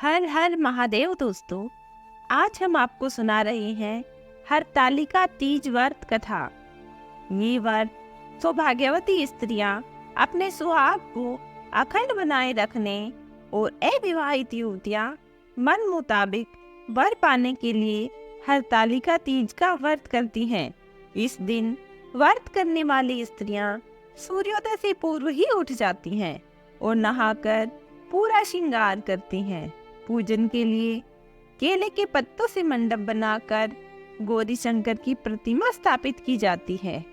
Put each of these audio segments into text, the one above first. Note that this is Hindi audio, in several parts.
हर हर महादेव दोस्तों। आज हम आपको सुना रहे हैं हरतालिका तीज व्रत कथा। ये व्रत सौभाग्यवती स्त्रियां अपने सुहाग को अखंड बनाए रखने और अविवाहित युवतियां मन मुताबिक वर पाने के लिए हरतालिका तीज का व्रत करती हैं। इस दिन व्रत करने वाली स्त्रियां सूर्योदय से पूर्व ही उठ जाती हैं और नहाकर पूरा श्रृंगार करती हैं। पूजन के लिए केले के पत्तों से मंडप बनाकर गौरी शंकर की प्रतिमा स्थापित की जाती है।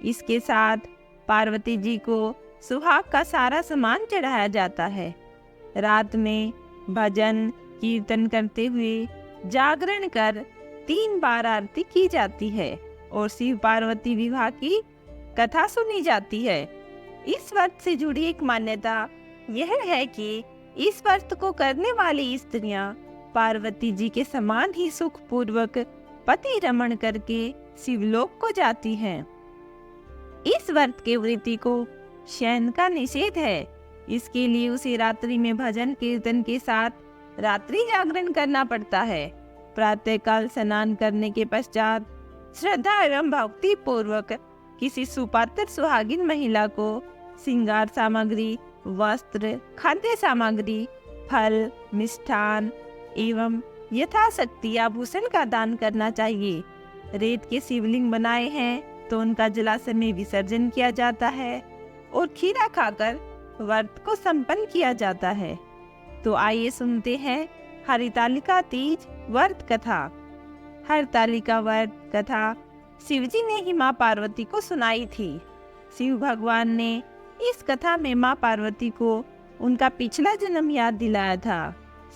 इसके साथ पार्वती जी को सुहाग का सारा सामान चढ़ाया जाता है। रात में भजन कीर्तन करते हुए जागरण कर 3 बार आरती की जाती है और शिव पार्वती विवाह की कथा सुनी जाती है। इस व्रत से जुड़ी एक मान्यता यह है कि इस व्रत को करने वाली स्त्रियां पार्वती जी के समान ही सुख पूर्वक पति रमण करके शिवलोक को जाती हैं। इस व्रत के व्रती को शयन का निषेध है। इसके लिए उसे रात्रि में भजन कीर्तन के साथ रात्रि जागरण करना पड़ता है। प्रातःकाल स्नान करने के पश्चात श्रद्धा एवं भक्ति पूर्वक किसी सुपात्र सुहागिन महिला को श्रृंगार सामग्री, वस्त्र, खाद्य सामग्री, फल, मिष्ठान एवं यथाशक्ति आभूषण का दान करना चाहिए। रेत के शिवलिंग बनाए हैं तो उनका जलाशय में विसर्जन किया जाता है और खीरा खाकर व्रत को संपन्न किया जाता है। तो आइए सुनते हैं हरतालिका तीज व्रत कथा। हरतालिका व्रत कथा शिवजी ने ही माँ पार्वती को सुनाई थी। शिव भगवान ने इस कथा में माँ पार्वती को उनका पिछला जन्म याद दिलाया था।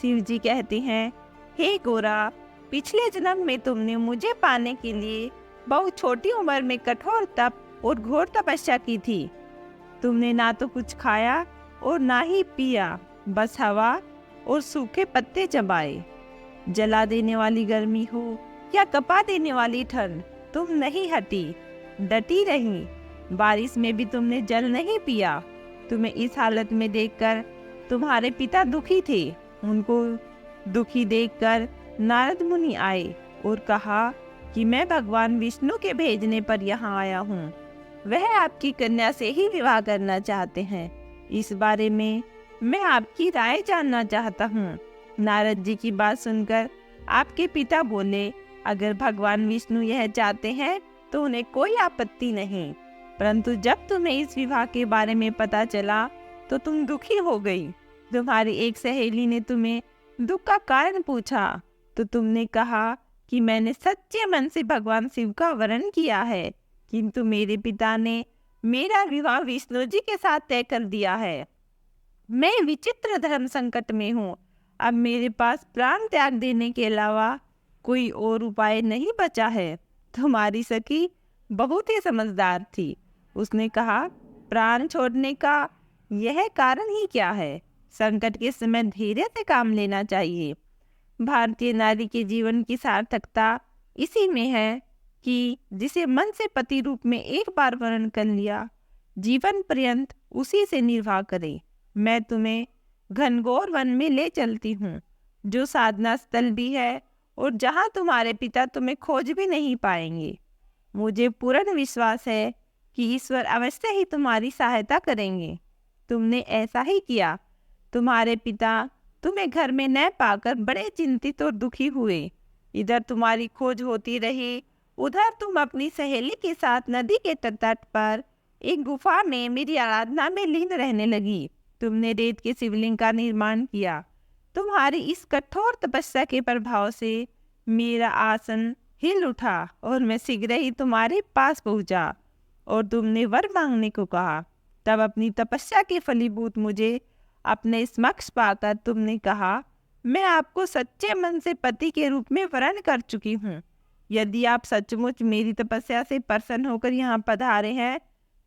शिव जी कहते हैं, हे गोरा, पिछले जन्म में तुमने मुझे पाने के लिए बहुत छोटी उम्र में कठोर तप और घोर तपस्या की थी। तुमने ना तो कुछ खाया और ना ही पिया, बस हवा और सूखे पत्ते चबाए। जला देने वाली गर्मी हो या कपा देने वाली ठंड, तुम नहीं हटी, डटी रही। बारिश में भी तुमने जल नहीं पिया। तुम्हें इस हालत में देखकर तुम्हारे पिता दुखी थे। उनको दुखी देखकर नारद मुनि आए और कहा कि मैं भगवान विष्णु के भेजने पर यहाँ आया हूँ। वह आपकी कन्या से ही विवाह करना चाहते हैं। इस बारे में मैं आपकी राय जानना चाहता हूँ। नारद जी की बात सुनकर आपके पिता बोले, अगर भगवान विष्णु यह चाहते हैं तो उन्हें कोई आपत्ति नहीं, परंतु जब तुम्हें इस विवाह के बारे में पता चला तो तुम दुखी हो गई। तुम्हारी एक सहेली ने तुम्हें दुख का कारण पूछा तो तुमने कहा कि मैंने सच्चे मन से भगवान शिव का वरण किया है, किंतु मेरे पिता ने मेरा विवाह विष्णु जी के साथ तय कर दिया है। मैं विचित्र धर्म संकट में हूँ। अब मेरे पास प्राण त्याग देने के अलावा कोई और उपाय नहीं बचा है। तुम्हारी सखी बहुत ही समझदार थी। उसने कहा, प्राण छोड़ने का यह कारण ही क्या है? संकट के समय धैर्य से काम लेना चाहिए। भारतीय नारी के जीवन की सार्थकता इसी में है कि जिसे मन से पति रूप में एक बार वर्ण कर लिया, जीवन पर्यंत उसी से निर्वाह करे। मैं तुम्हें घनघोर वन में ले चलती हूँ, जो साधना स्थल भी है और जहाँ तुम्हारे पिता तुम्हें खोज भी नहीं पाएंगे। मुझे पूर्ण विश्वास है कि ईश्वर अवश्य ही तुम्हारी सहायता करेंगे। तुमने ऐसा ही किया। तुम्हारे पिता तुम्हें घर में न पाकर बड़े चिंतित और दुखी हुए। इधर तुम्हारी खोज होती रही, उधर तुम अपनी सहेली के साथ नदी के तट पर एक गुफा में मेरी आराधना में लीन रहने लगी। तुमने रेत के शिवलिंग का निर्माण किया। तुम्हारी इस कठोर तपस्या के प्रभाव से मेरा आसन हिल उठा और मैं शीघ्र ही तुम्हारे पास पहुंचा और तुमने वर मांगने को कहा। तब अपनी तपस्या के फलीभूत मुझे अपने समक्ष पाकर तुमने कहा, मैं आपको सच्चे मन से पति के रूप में वरण कर चुकी हूँ। यदि आप सचमुच मेरी तपस्या से प्रसन्न होकर यहाँ पधारे हैं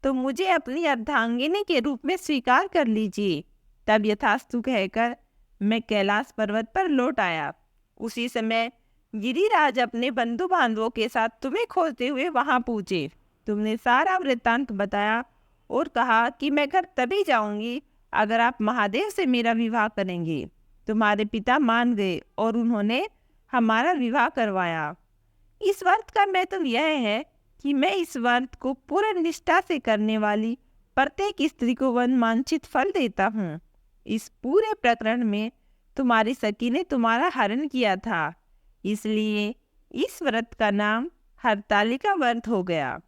तो मुझे अपनी अर्धांगिनी के रूप में स्वीकार कर लीजिए। तब यथास्तु कहकर मैं कैलाश पर्वत पर लौट आया। उसी समय गिरिराज अपने बंधु बांधवों के साथ तुम्हें खोजते हुए वहां पहुंचे। तुमने सारा वृत्तांत बताया और कहा कि मैं घर तभी जाऊंगी अगर आप महादेव से मेरा विवाह करेंगे। तुम्हारे पिता मान गए और उन्होंने हमारा विवाह करवाया। इस व्रत का महत्व यह है कि मैं इस व्रत को पूर्ण निष्ठा से करने वाली प्रत्येक स्त्री को मनवांछित फल देता हूँ। इस पूरे प्रकरण में तुम्हारी सखी ने तुम्हारा हरण किया था, इसलिए इस व्रत का नाम हरतालिका व्रत हो गया।